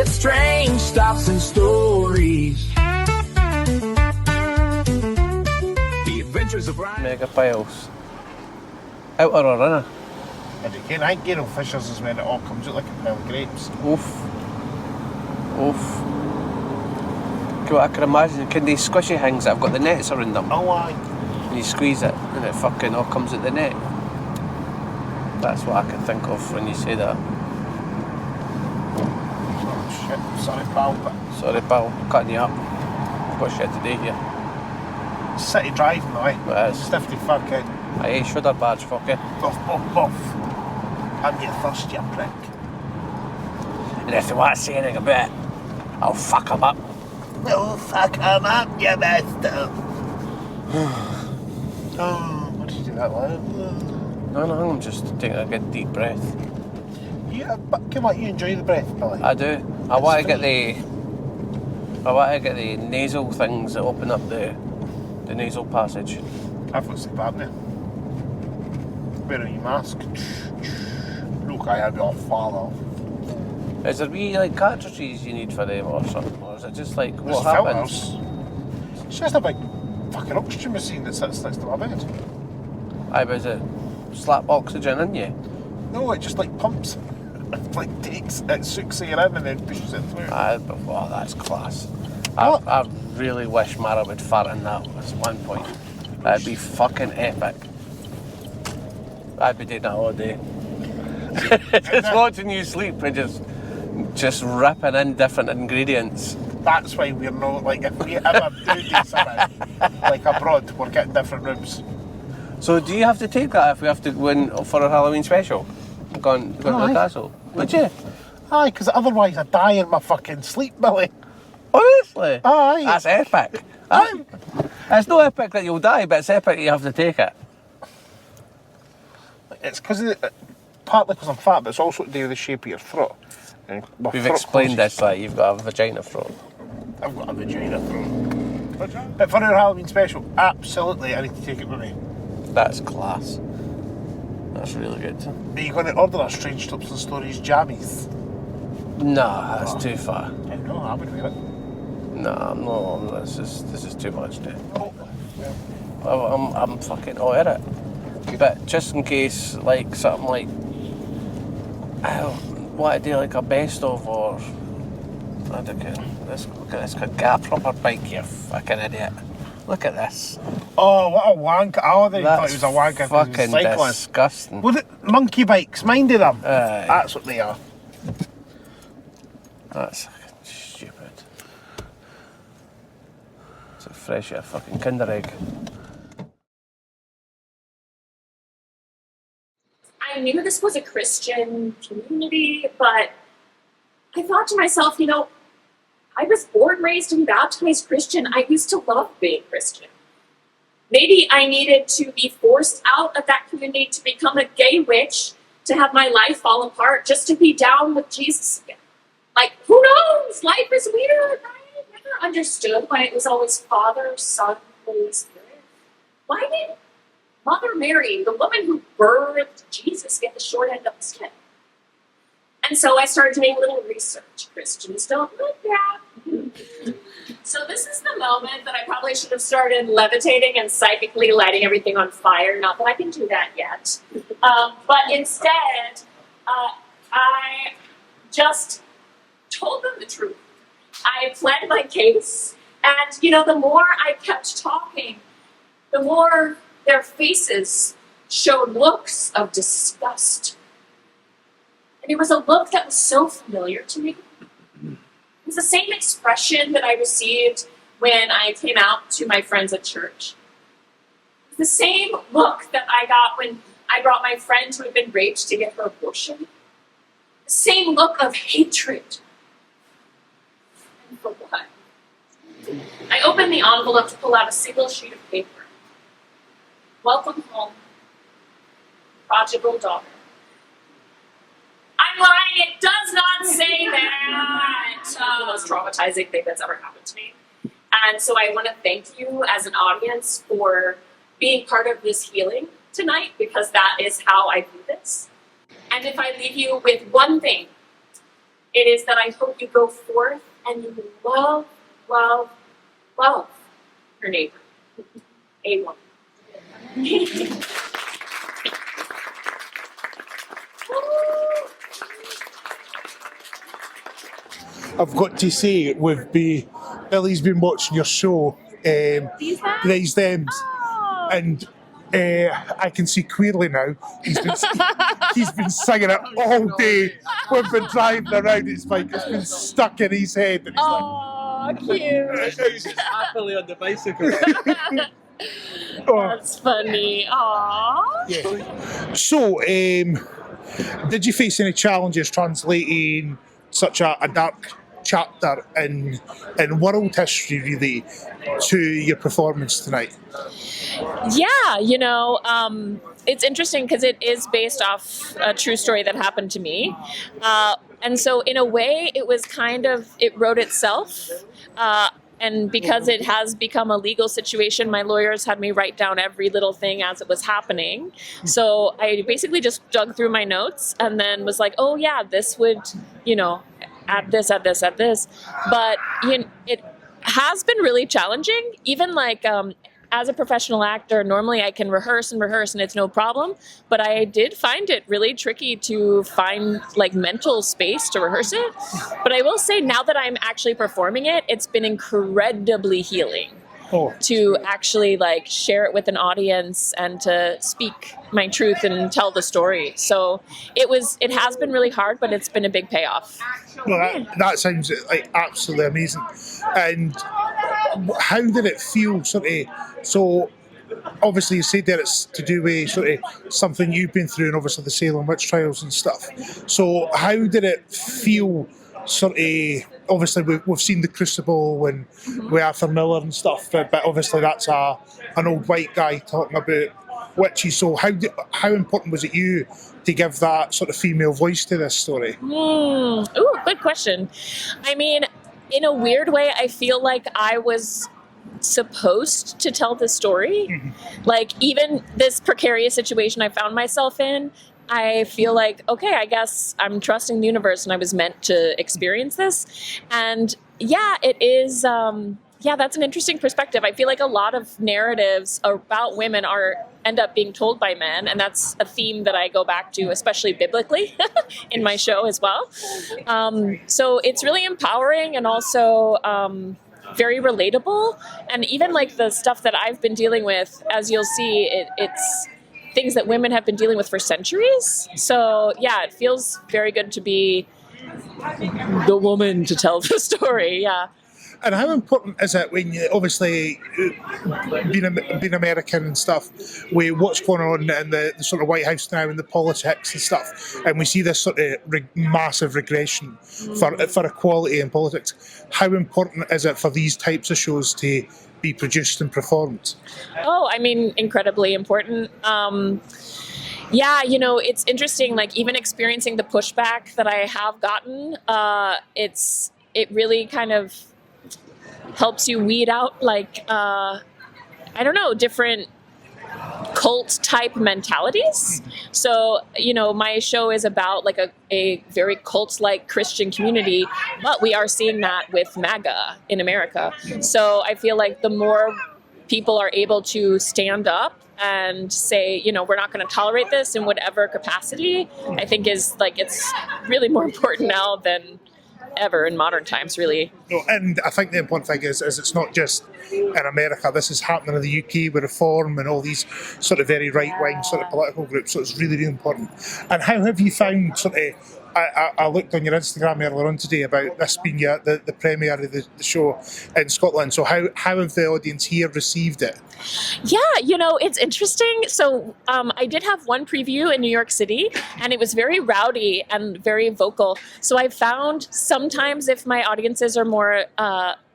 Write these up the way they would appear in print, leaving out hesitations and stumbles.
with strange stops and stories. The adventures of Ryan. Mega piles. Outer or inner? And again, I think Gale Fishers is when it all comes out like a pile of grapes. Oof. Oof. I can imagine, can they squishy things that have got the nets around them? Oh, aye. And you squeeze it and it fucking all comes out the net. That's what I can think of when you say that. Oh shit, sorry pal, but... Sorry pal, I'm cutting you up. I've got shit to do here. City driving though, eh? It is. Stifty fucking... Aye, shoulder badge, fucker. Buff, buff, buff. I'm your thirst, you prick. And if they want to say anything about it, I'll fuck them up. Oh, fuck him up, you bastard. Oh, what did you do that like? No, I'm just taking a good deep breath. Yeah, but come on, you enjoy the breath, Billy. I do. I want to get the nasal things that open up the nasal passage. I've got sleep apnea. Wearing your mask. Look, I have your father. Is there wee like cartridges you need for them or something? Or is it just like There's what happens? filters. It's just a big fucking oxygen machine that sits next to my bed. Aye, but is it slap oxygen in you? No, it just like pumps. It like takes, it sucks air in and then pushes it through. Aye, but wow, that's class. What? I really wish Mara would fart in that at one point. That'd be fucking epic. I'd be doing that all day. Just watching you sleep and just ripping in different ingredients. That's why we're not, like, if we ever do something, like abroad, we're getting different rooms. So do you have to take that if we have to go in for a Halloween special? Go to the castle? Would you? Aye, because otherwise I die in my fucking sleep, Billy. Honestly? Aye. That's epic. Aye. It's not epic that you'll die, but it's epic that you have to take it. It's because partly because I'm fat, but it's also to do with the shape of your throat. And my We've throat explained closes. this, like you've got a vagina throat. I've got a vagina throat. But for our Halloween special, absolutely, I need to take it with me. That's class. That's really good. Are you going to order a Strange Stops and Stories jammies? Nah, that's too far. No, I would wear it. Nah, I'm not. This is too much, dude. Oh, I'm fucking all at it. But just in case, like something like I don't want to do like a best of or I don't know. Look at this. Could get a proper bike, you fucking idiot. Look at this. Oh, what a wank! I thought That's it was a wanker because fucking he was cycling. disgusting. Well, monkey bikes, mind of them. Aye. That's what they are. That's fucking stupid. It's a fresh out of fucking Kinder Egg. I knew this was a Christian community, but I thought to myself, you know, I was born, raised, and baptized Christian. I used to love being Christian. Maybe I needed to be forced out of that community to become a gay witch, to have my life fall apart, just to be down with Jesus again. Like, who knows? Life is weird, right? I never understood why it was always Father, Son, Holy Spirit. Why did Mother Mary, the woman who birthed Jesus, get the short end of the stick? And so I started doing a little research. Christians don't look that. So this is the moment that I probably should have started levitating and psychically lighting everything on fire. Not that I can do that yet. But instead, I just told them the truth. I pled my case. And, you know, the more I kept talking, the more their faces showed looks of disgust. And it was a look that was so familiar to me. It was the same expression that I received when I came out to my friends at church. It was the same look that I got when I brought my friend who had been raped to get her abortion. The same look of hatred. And for what? I opened the envelope to pull out a single sheet of paper. Welcome home, prodigal daughter. I'm lying, it does not say that. The most traumatizing thing that's ever happened to me. And so I want to thank you as an audience for being part of this healing tonight, because that is how I do this. And if I leave you with one thing, It is that I hope you go forth and you love, love, love your neighbor. A woman. I've got to say, Billy's been watching your show, These Thems, and I can see clearly now. He's been singing it all day. We've been driving around. It's like it's been stuck in his head. And Oh, cute. He's happily on the bicycle. That's funny. Aww. Yeah. So, did you face any challenges translating such a dark chapter in world history, really, to your performance tonight? Yeah, it's interesting because it is based off a true story that happened to me. And so in a way, it wrote itself. And because it has become a legal situation, my lawyers had me write down every little thing as it was happening. So I basically just dug through my notes and then was like, oh yeah, this would, add this. But it has been really challenging. Even as a professional actor, normally I can rehearse and it's no problem. But I did find it really tricky to find mental space to rehearse it. But I will say now that I'm actually performing it, it's been incredibly healing to actually share it with an audience and to speak my truth and tell the story. So it has been really hard, but it's been a big payoff. Well, that sounds absolutely amazing. And how did it feel, so obviously you said that it's to do with something you've been through, and obviously the Salem Witch Trials and stuff. So how did it feel, obviously we've seen The Crucible and with Arthur Miller and stuff, but obviously that's an old white guy talking about witches. So how important was it you to give that sort of female voice to this story? Ooh, good question. I mean, in a weird way, I feel like I was supposed to tell the story. Mm-hmm. Even this precarious situation I found myself in, I feel like, okay, I guess I'm trusting the universe and I was meant to experience this. And yeah, it is, that's an interesting perspective. I feel like a lot of narratives about women end up being told by men, and that's a theme that I go back to, especially biblically, in my show as well. So it's really empowering and also very relatable. And even the stuff that I've been dealing with, as you'll see, it's things that women have been dealing with for centuries. So yeah, it feels very good to be the woman to tell the story. Yeah. And how important is it when you, obviously, being American and stuff, with what's going on in the sort of White House now and the politics and stuff, and we see this sort of massive regression for equality in politics. How important is it for these types of shows to be produced and performed? Oh, I mean, incredibly important. It's interesting, even experiencing the pushback that I have gotten, it really kind of helps you weed out different cult type mentalities. So, my show is about a very cult like Christian community, but we are seeing that with MAGA in America. So I feel like the more people are able to stand up and say, we're not going to tolerate this in whatever capacity, I think is it's really more important now than ever in modern times, really. No, and I think the important thing is it's not just in America. This is happening in the UK with Reform and all these sort of very right-wing sort of political groups. So it's really, really important. And how have you found I looked on your Instagram earlier on today about this being the premiere of the show in Scotland. So how have the audience here received it? Yeah, it's interesting. So I did have one preview in New York City, and it was very rowdy and very vocal. So I found sometimes if my audiences are more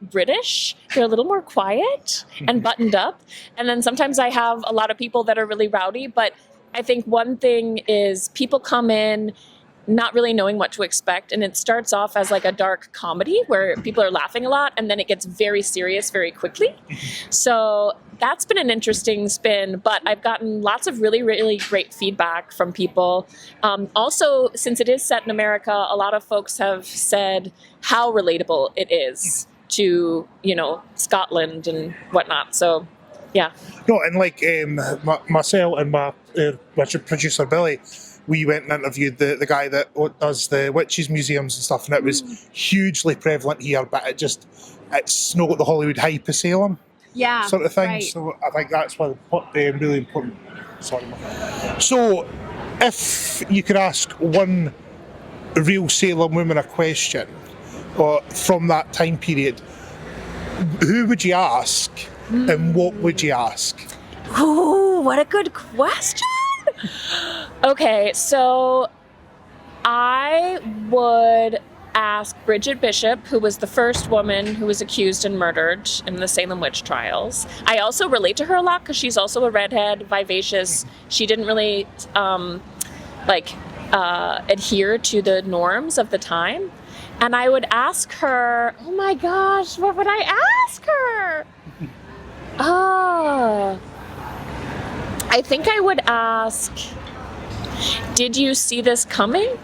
British, they're a little more quiet and buttoned up. And then sometimes I have a lot of people that are really rowdy. But I think one thing is people come in not really knowing what to expect. And it starts off as like a dark comedy where people are laughing a lot, and then it gets very serious very quickly. So that's been an interesting spin, but I've gotten lots of really, really great feedback from people. Also, since it is set in America, a lot of folks have said how relatable it is to, Scotland and whatnot. So, yeah. No, and like myself and my producer Billy, we went and interviewed the guy that does the witches museums and stuff, and it was hugely prevalent here, but it's not the Hollywood hype of Salem. Yeah, sort of thing. right. So I think that's why really important. Sorry. So, if you could ask one real Salem woman a question, or from that time period, who would you ask, and what would you ask? Ooh, what a good question. Okay, so I would ask Bridget Bishop, who was the first woman who was accused and murdered in the Salem Witch Trials. I also relate to her a lot because she's also a redhead, vivacious. She didn't really adhere to the norms of the time. And I would ask her, oh my gosh, what would I ask her? I think I would ask, did you see this coming?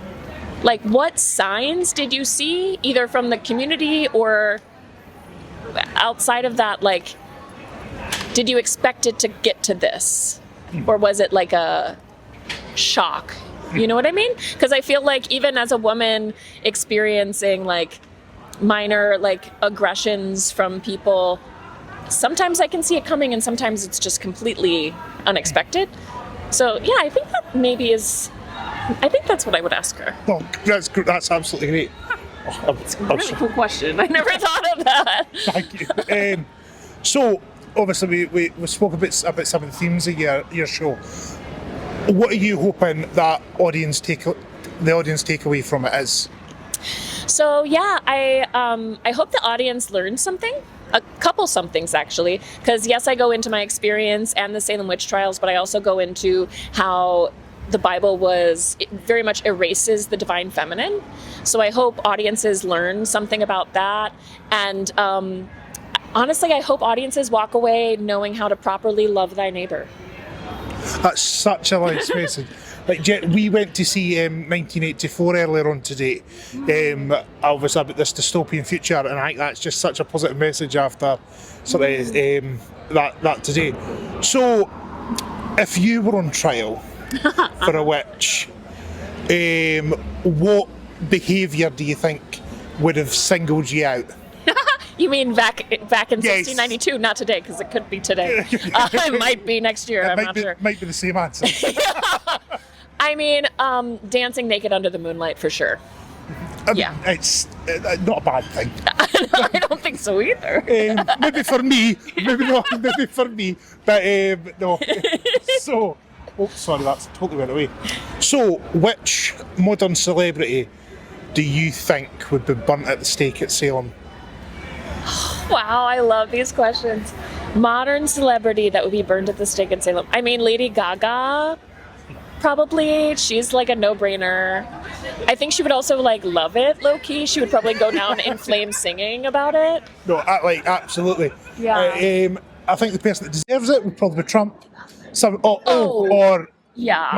Like, what signs did you see, either from the community or outside of that? Like, did you expect it to get to this? Or was it like a shock? You know what I mean? Because I feel like even as a woman experiencing like minor like aggressions from people, sometimes I can see it coming and sometimes it's just completely unexpected. So yeah, I think that's what I would ask her. No, that's absolutely great. It's a really cool question. I never thought of that. Thank you. So obviously we spoke about some of the themes of your show. What are you hoping that the audience take away from it is? So yeah, I hope the audience learns something. A couple somethings actually, because yes, I go into my experience and the Salem Witch Trials, but I also go into how the Bible it very much erases the divine feminine. So I hope audiences learn something about that. And honestly, I hope audiences walk away knowing how to properly love thy neighbor. That's such a nice message. Like, we went to see 1984 earlier on today, obviously about this dystopian future, and I think that's just such a positive message after sort of that today. So, if you were on trial for a witch, what behaviour do you think would have singled you out? You mean back in Yes. 1692, not today, because it could be today. It might be next year, I'm not sure. Might be the same answer. I mean, dancing naked under the moonlight for sure. I mean, it's not a bad thing. I don't think so either. Maybe for me, maybe for me, but no. So, sorry, that's totally went away. So, which modern celebrity do you think would be burnt at the stake at Salem? Wow, I love these questions. Modern celebrity that would be burned at the stake in Salem. I mean, Lady Gaga, probably. She's like a no-brainer. I think she would also like love it, low-key. She would probably go down in flames singing about it. No, absolutely. Yeah. I think the person that deserves it would probably be Trump. Or Yeah.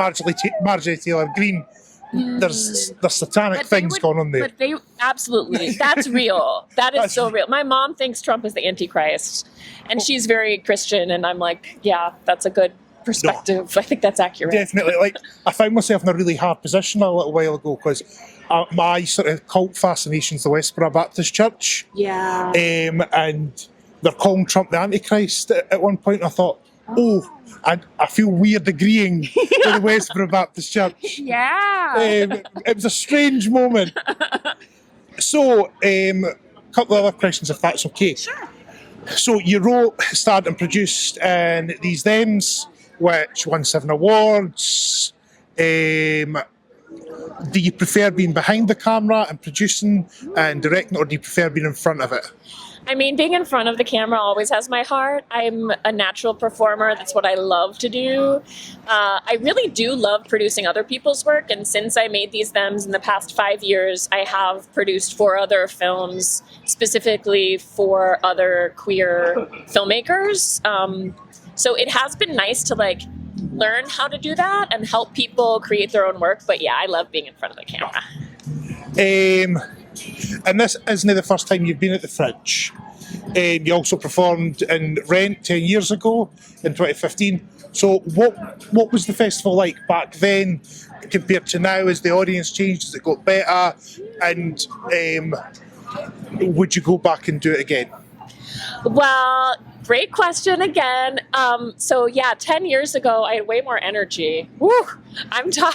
Marjorie Taylor Greene. There's satanic things going on there. But they absolutely, that's real. That's so real. My mom thinks Trump is the Antichrist, and she's very Christian, and I'm like, yeah, that's a good perspective. No, I think that's accurate. Definitely. Like, I found myself in a really hard position a little while ago because my sort of cult fascination is the Westboro Baptist Church. Yeah. And they're calling Trump the Antichrist at one point. I thought, I feel weird agreeing with the Westboro Baptist Church. Yeah. It was a strange moment. So, a couple of other questions, if that's okay. Sure. So, you wrote, starred and produced These Thems, which won 7 awards. Do you prefer being behind the camera and producing and directing, or do you prefer being in front of it? I mean, being in front of the camera always has my heart. I'm a natural performer. That's what I love to do. I really do love producing other people's work. And since I made these thems in the past 5 years, I have produced 4 other films specifically for other queer filmmakers. So it has been nice to like learn how to do that and help people create their own work. But yeah, I love being in front of the camera. And this isn't the first time you've been at the Fringe. You also performed in Rent 10 years ago in 2015. So what was the festival like back then compared to now? As the audience changed, has it got better? And would you go back and do it again? Well, great question again. So yeah, 10 years ago, I had way more energy. Woo, I'm tired.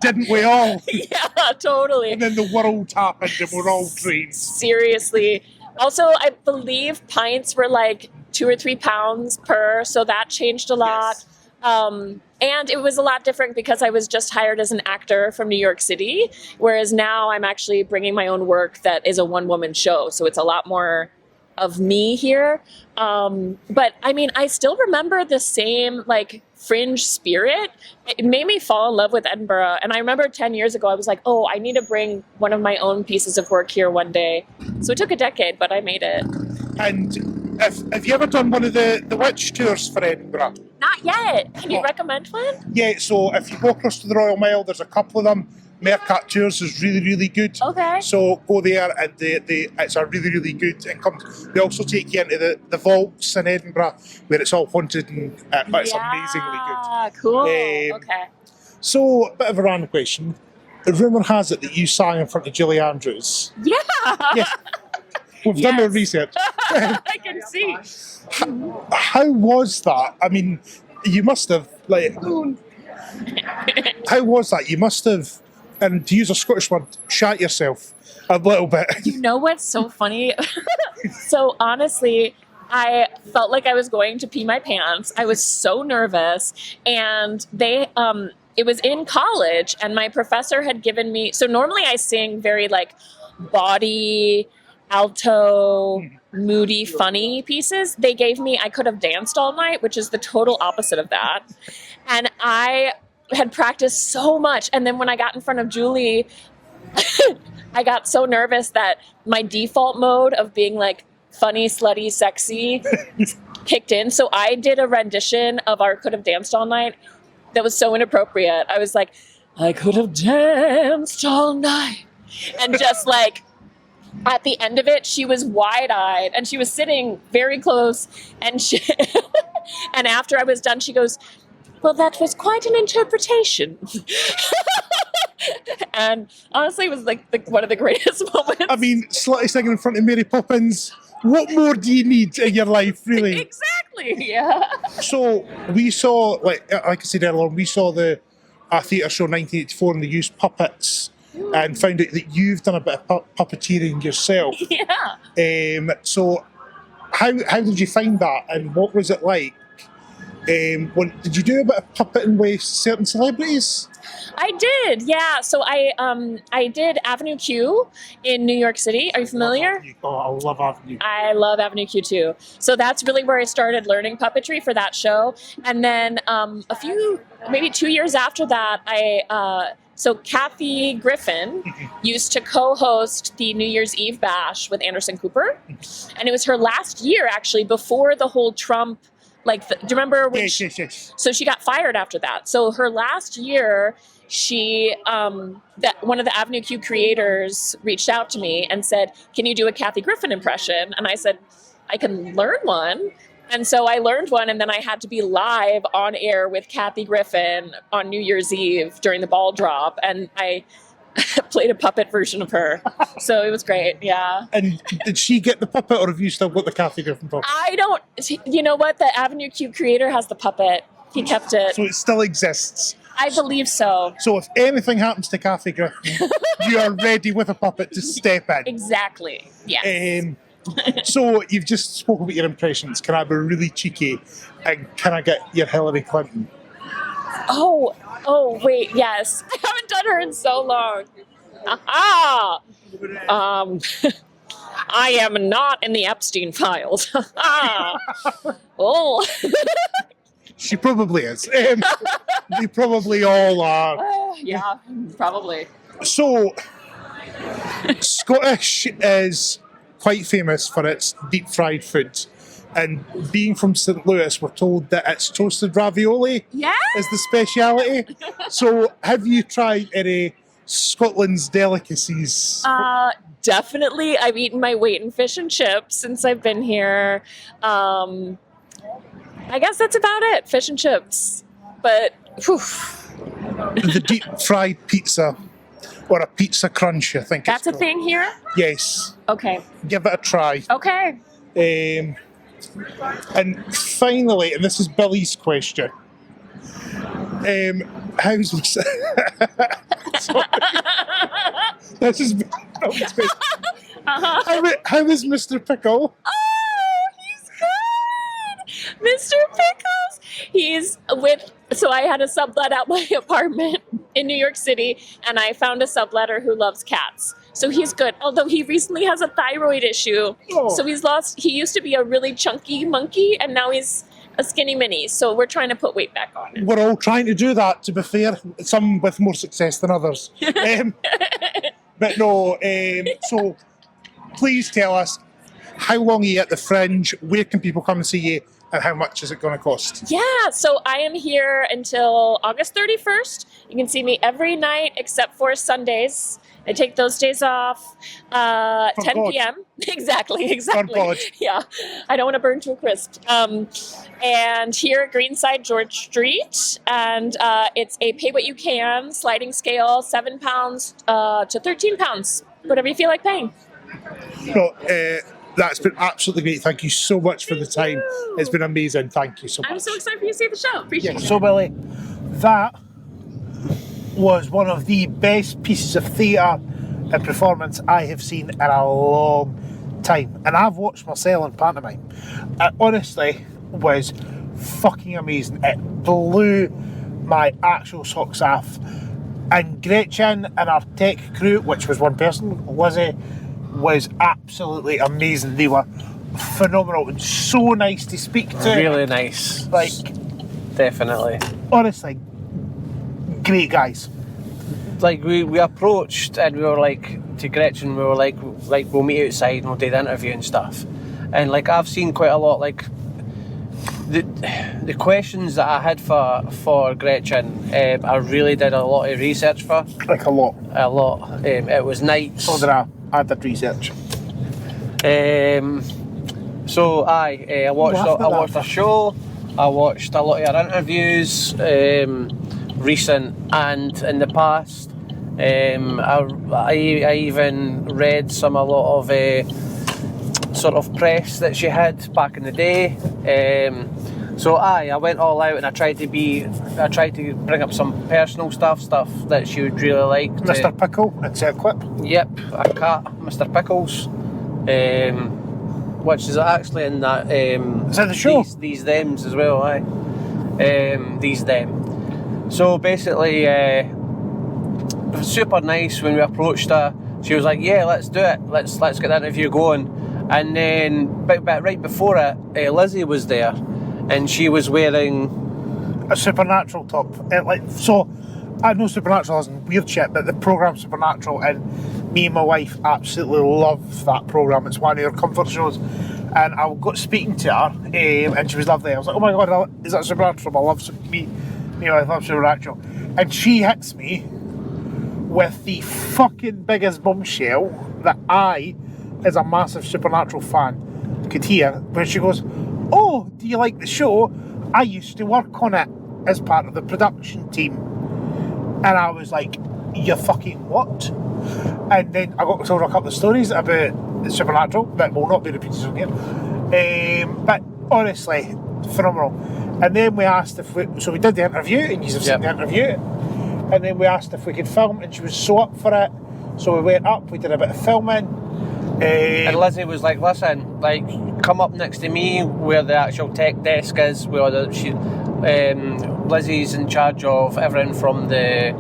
Didn't we all? Yeah, totally. And then the world happened and we're all drained. Seriously. Also, I believe pints were like 2 or 3 pounds per, so that changed a lot. Yes. And it was a lot different because I was just hired as an actor from New York City, whereas now I'm actually bringing my own work that is a one-woman show, so it's a lot more of me here. But I mean, I still remember the same like Fringe spirit. It made me fall in love with Edinburgh. And I remember 10 years ago, I was like, oh, I need to bring one of my own pieces of work here one day. So it took a decade, but I made it. And have you ever done one of the witch tours for Edinburgh? Not yet. Can you recommend one? Yeah, so if you go across to the Royal Mile, there's a couple of them. Meerkat Tours is really, really good. Okay. So go there and it's a really, really good. They also take you into the vaults in Edinburgh where it's all haunted and it's amazingly good. Cool. Okay. So, a bit of a random question. The rumour has it that you sang in front of Julie Andrews. Yeah. Yeah. We've done the research. I can see. How was that? I mean, you must have, like... How was that? You must have... And to use a Scottish word, shat yourself a little bit. You know what's so funny? So honestly, I felt like I was going to pee my pants. I was so nervous. And it was in college and my professor had given me, so normally I sing very like body, alto, moody, funny pieces. They gave me I Could Have Danced All Night, which is the total opposite of that. And I had practiced so much, and then when I got in front of Julie, I got so nervous that my default mode of being like funny, slutty, sexy kicked in. So I did a rendition of our Could Have Danced All Night that was so inappropriate. I was like, I could have danced all night. And just like at the end of it, she was wide-eyed and she was sitting very close. And and after I was done, she goes, well, that was quite an interpretation. And honestly, it was like one of the greatest moments. I mean, slutty singing in front of Mary Poppins. What more do you need in your life, really? Exactly, yeah. So we saw, like I said earlier, we saw the theatre show 1984 and they used puppets and found out that you've done a bit of puppeteering yourself. Yeah. So how did you find that and what was it like? Did you do a bit of puppeting with certain celebrities? I did, yeah. So I did Avenue Q in New York City. Are you familiar? I love Avenue. I love Avenue Q too. So that's really where I started learning puppetry for that show. And then maybe 2 years after that, so Kathy Griffin used to co-host the New Year's Eve bash with Anderson Cooper. And it was her last year, actually, before the whole Trump... do you remember when Yes. So she got fired after that. So her last year, one of the Avenue Q creators reached out to me and said, can you do a Kathy Griffin impression? And I said, I can learn one. And so I learned one, and then I had to be live on air with Kathy Griffin on New Year's Eve during the ball drop. And I played a puppet version of her. So it was great, yeah. And did she get the puppet, or have you still got the Kathy Griffin puppet? You know what? The Avenue Q creator has the puppet. He kept it. So it still exists? I believe so. So if anything happens to Kathy Griffin, you are ready with a puppet to step in? Exactly, yes. So you've just spoken about your impressions. Can I be really cheeky and can I get your Hillary Clinton? Oh, wait, yes. I haven't done her in so long. Aha! I am not in the Epstein files. Oh. She probably is. They probably all are. Yeah, probably. So, Scottish is quite famous for its deep fried food. And being from St. Louis, we're told that it's toasted ravioli is the speciality. So, have you tried any Scotland's delicacies? Definitely. I've eaten my weight in fish and chips since I've been here. I guess that's about it. Fish and chips. But, whew. The deep fried pizza, or a pizza crunch, I think That's it's a thing here? Yes. Okay. Give it a try. Okay. And finally, and this is Billy's question. How's Sorry. This is Billy's question. How is Mr. Pickle? Oh, he's good! Mr. Pickles! He's with... So I had a sublet at my apartment in New York City, and I found a subletter who loves cats. So he's good. Although he recently has a thyroid issue. Oh. So he used to be a really chunky monkey, and now he's a skinny mini. So we're trying to put weight back on him. We're all trying to do that, to be fair. Some with more success than others. But no, so please tell us, how long are you at the Fringe? Where can people come and see you? And how much is it going to cost? Yeah, so I am here until August 31st. You can see me every night except for Sundays. I take those days off, 10 God. p.m. Exactly. God. Yeah, I don't want to burn to a crisp. And here at Greenside, George Street, and it's a pay what you can sliding scale, 7 pounds to 13 pounds, whatever you feel like paying. No, that's been absolutely great. Thank you so much for the time. It's been amazing. Thank you so much. I'm so excited for you to see the show. Appreciate it. So, Billy, that was one of the best pieces of theatre and performance I have seen in a long time. And I've watched Marcel in pantomime. It honestly was fucking amazing. It blew my actual socks off. And Gretchen and our tech crew, which was one person, Lizzie, was absolutely amazing. They were phenomenal and so nice to speak to. Really nice. Like, Definitely. honestly, great guys. Like we approached and we were like to Gretchen, we were like we'll meet outside and we'll do the interview and stuff. And like I've seen quite a lot, like the questions that I had for Gretchen, I really did a lot of research for. Like a lot. It was nights. So did I. I did research. So I watched the show. I watched a lot of your interviews, recent and in the past. I even read a lot of sort of press that she had back in the day. So I went all out and I tried to bring up some personal stuff that she would really like. Mr. Pickle, it's a clip. Yep, a cat, Mr. Pickles, which is actually in that. Is that the show? These Thems as well, aye. These Them. So basically, it was super nice when we approached her. She was like, "Yeah, let's do it. Let's get the interview going." And then, but right before it, Lizzie was there, and she was wearing a Supernatural top. So, I know Supernatural isn't weird shit, but the programme Supernatural, and me and my wife absolutely love that programme. It's one of our comfort shows. And I got speaking to her, and she was lovely. I was like, "Oh my god, is that Supernatural? I love me and my wife love Supernatural." And she hits me with the fucking biggest bombshell that I, as a massive Supernatural fan, could hear. Where she goes, "Oh, do you like the show? I used to work on it as part of the production team." And I was like, "You fucking what?" And then I got told a couple of stories about the Supernatural that will not be repeated on here. But honestly, phenomenal. And then we asked if we did the interview, and you've seen the interview. And then we asked if we could film, and she was so up for it. So we went up, we did a bit of filming. And Lizzie was like, "Listen, like, come up next to me where the actual tech desk is, where Lizzie's in charge of everything from the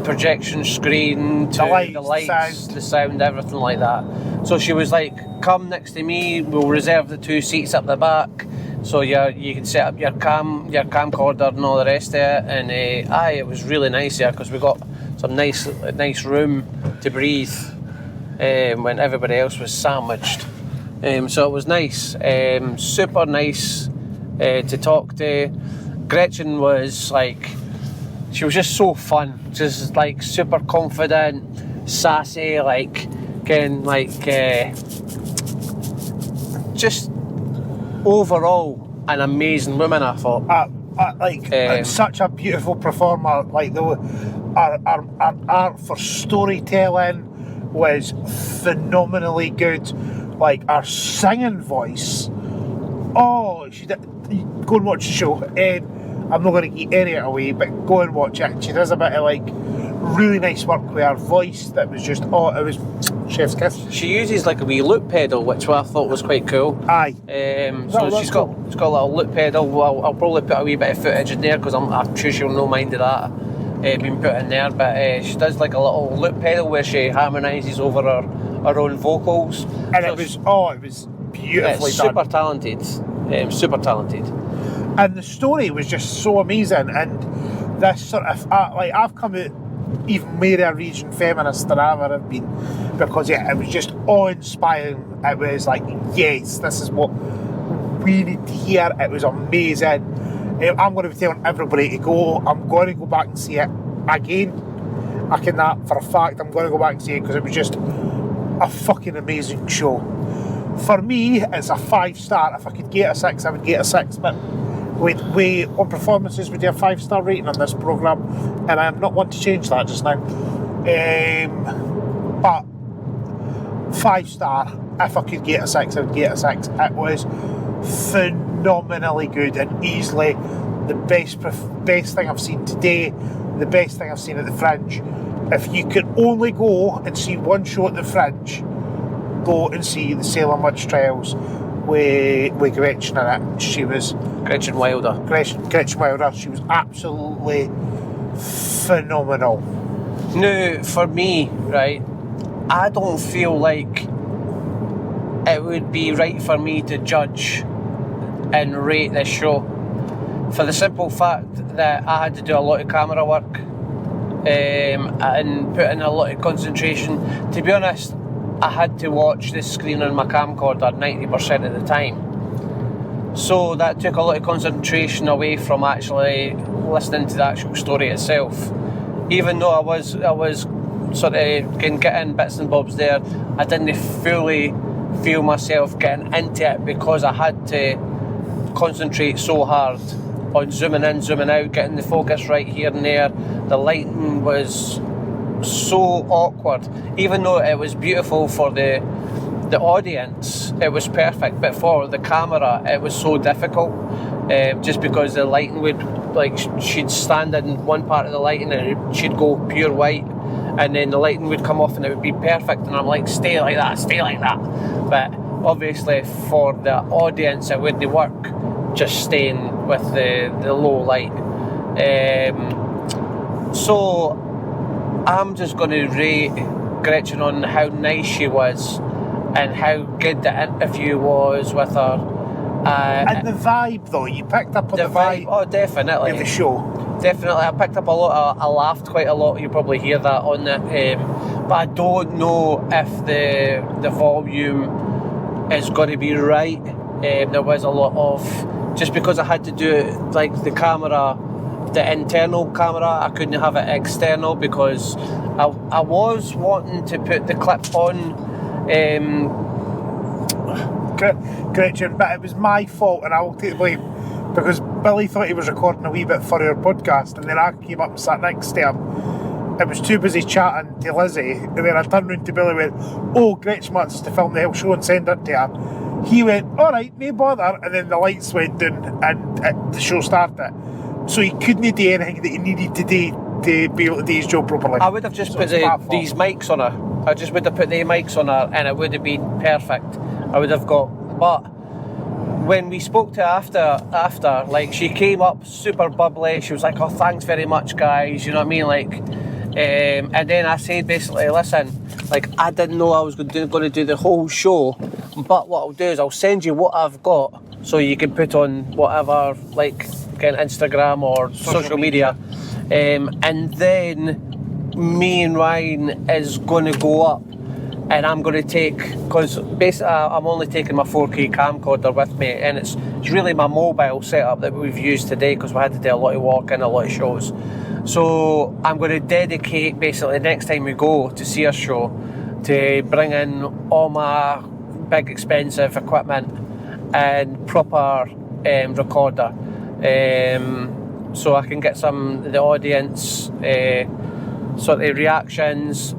projection screen to the lights, the sound, everything like that." So she was like, come next to me, we'll reserve the 2 seats up the back, so you can set up your camcorder and all the rest of it. And it was really nice there, because we got some nice room to breathe when everybody else was sandwiched. So it was nice, super nice to talk to. Gretchen was like, she was just so fun, just like super confident, sassy, like just overall an amazing woman, I thought. And such a beautiful performer. Like our art for storytelling was phenomenally good. Like our singing voice. Oh, she did. Go and watch the show. I'm not going to give any of it away, but go and watch it. She does a bit of like really nice work with her voice. That was just, it was chef's kiss. She uses like a wee loop pedal, which I thought was quite cool. Aye. So she's got a little loop pedal. I'll probably put a wee bit of footage in there, because I'm sure she'll no mind of that being put in there. But she does like a little loop pedal where she harmonises over her own vocals. And so it was beautifully done. Super talented. Super talented. And the story was just so amazing. And this sort of I've come out even more a region feminist than I ever have been, because it was just awe-inspiring. It was like, yes, this is what we need to hear. It was amazing. I'm going to be telling everybody to go. I'm going to go back and see it again. I can that for a fact. I'm going to go back and see it, because it was just a fucking amazing show. For me, it's a 5-star. If I could get a 6, I would get a 6. But we on performances, we do a 5-star rating on this programme, and I am not one to change that just now. But 5-star, if I could get a 6, I would get a 6. It was phenomenally good, and easily the best thing I've seen today, the best thing I've seen at the Fringe. If you could only go and see one show at the Fringe, go and see the Salem Witch Trials with Gretchen in it. She was Gretchen Wylder. Gretchen Wylder. She was absolutely phenomenal. Now, for me, right, I don't feel like it would be right for me to judge and rate this show, for the simple fact that I had to do a lot of camera work and put in a lot of concentration. To be honest, I had to watch the screen on my camcorder 90% of the time. So that took a lot of concentration away from actually listening to the actual story itself. Even though I was sort of getting bits and bobs there, I didn't fully feel myself getting into it, because I had to concentrate so hard on zooming in, zooming out, getting the focus right here and there. The lighting was so awkward. Even though it was beautiful for the audience, it was perfect, but for the camera it was so difficult, just because the lighting would, like, she'd stand in one part of the lighting and she'd go pure white, and then the lighting would come off and it would be perfect, and I'm like, stay like that. But obviously for the audience it wouldn't work just staying with the low light. So I'm just going to rate Gretchen on how nice she was and how good the interview was with her. And the vibe, though, you picked up on the vibe. Oh, definitely. Of the show. Definitely, I picked up a lot. I laughed quite a lot. You probably hear that on it. But I don't know if the volume is going to be right. There was a lot of, just because I had to do it like the camera, the internal camera, I couldn't have it external, because I was wanting to put the clip on Gretchen, but it was my fault, and I will take the blame, because Billy thought he was recording a wee bit for our podcast, and then I came up and sat next to him. I was too busy chatting to Lizzie, and then I turned round to Billy and went, oh, Gretchen wants us to film the whole show and send it to her. He went, alright, no bother, and then the lights went down and the show started. So he couldn't do anything that he needed to do to be able to do his job properly. I would have just put these mics on her. I just would have put the mics on her, and it would have been perfect. I would have got, but when we spoke to her after, like, she came up super bubbly. She was like, oh, thanks very much, guys, you know what I mean, like, and then I said basically, listen, Like, I didn't know I was going to do the whole show, but what I'll do is I'll send you what I've got so you can put on whatever, like, again, Instagram or social media. And then me and Ryan is going to go up, and I'm going to take, because basically I'm only taking my 4K camcorder with me, and it's really my mobile setup that we've used today because we had to do a lot of walking, a lot of shows. So I'm going to dedicate basically next time we go to see a show to bring in all my big expensive equipment and proper recorder, so I can get some of the audience sort of reactions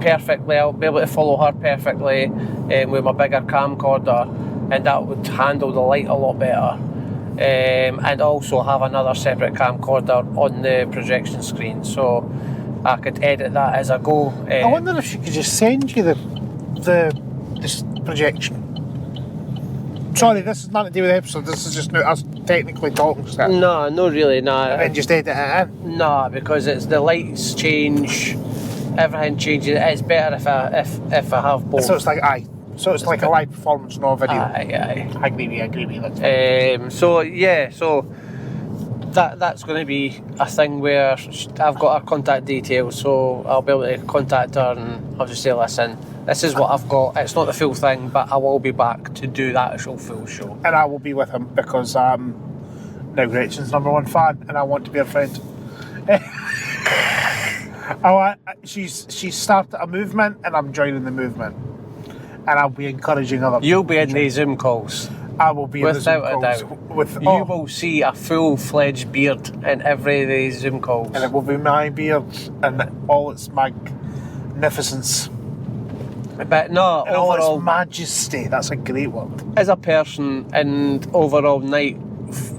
perfectly. I'll be able to follow her perfectly with my bigger camcorder, and that would handle the light a lot better. And also have another separate camcorder on the projection screen, so I could edit that as I go. I wonder if she could just send you this projection. Sorry, this is nothing to do with the episode. This is just us technically talking stuff. No, not really. No, And just edit it in. no, because it's the lights change, everything changes. It's better if I have both. So it's like it's like a live performance, not a video. Aye. I agree with you. That's fine. So that's going to be a thing where I've got her contact details, so I'll be able to contact her and I'll just say, listen, this is what I've got. It's not the full thing, but I will be back to do that actual full show. And I will be with him because now Gretchen's #1 fan, and I want to be her friend. She's started a movement, and I'm joining the movement. And I'll be encouraging other people. You'll be in these Zoom calls. I will be in the Zoom Without a calls. doubt. You will see a full-fledged beard in every of these Zoom calls. And it will be my beard and all its magnificence. But no, And all overall, its majesty. That's a great word. as a person and overall night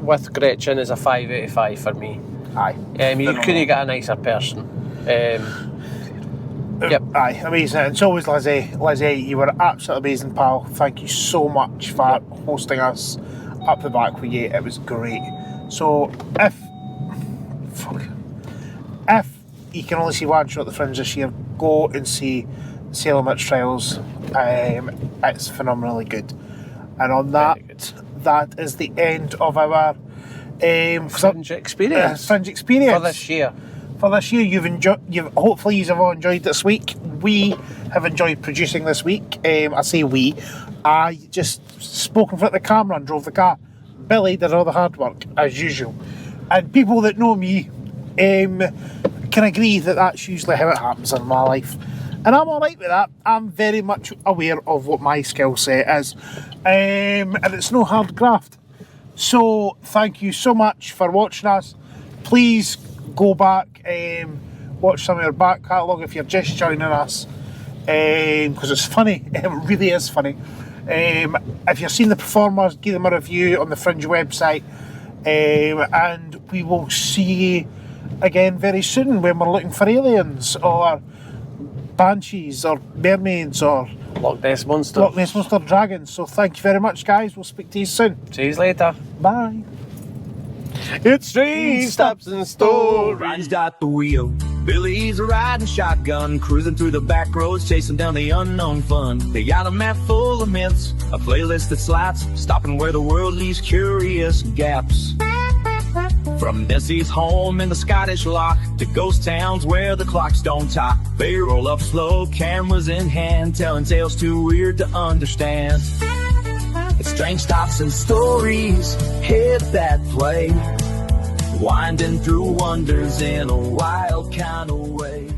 with Gretchen is a 5 out of 5 for me. Aye. You couldn't get a nicer person. Yep. Aye, amazing. And so was Lizzie. Lizzie, you were absolutely amazing, pal. Thank you so much for hosting us up the back with you. It was great. So if you can only see one show at the Fringe this year, go and see Salem Witch Trials. It's phenomenally good. And on that, that is the end of our Fringe experience. Fringe experience For this year. For this year, hopefully you've all enjoyed this week. We have enjoyed producing this week. I say we. I just spoke in front of the camera and drove the car. Billy did all the hard work as usual, and people that know me can agree that that's usually how it happens in my life, and I'm all right with that. I'm very much aware of what my skill set is, and it's no hard graft. So thank you so much for watching us. Please go back, watch some of our back catalogue if you're just joining us, because it's funny. It really is funny. If you've seen the performers, give them a review on the Fringe website, and we will see you again very soon when we're looking for aliens or banshees or mermaids or Loch Ness Monster. Loch Ness Monster dragons. So thank you very much, guys. We'll speak to you soon. See you later. Bye. It's Strange Stops and Stories. Ryan's got the wheel. Billy's riding shotgun, cruising through the back roads, chasing down the unknown fun. They got a map full of myths, a playlist that slaps, stopping where the world leaves curious gaps. From Nessie's home in the Scottish Loch to ghost towns where the clocks don't talk, they roll up slow, cameras in hand, telling tales too weird to understand. It's Strange Stops and Stories, hit that play, winding through wonders in a wild kind of way.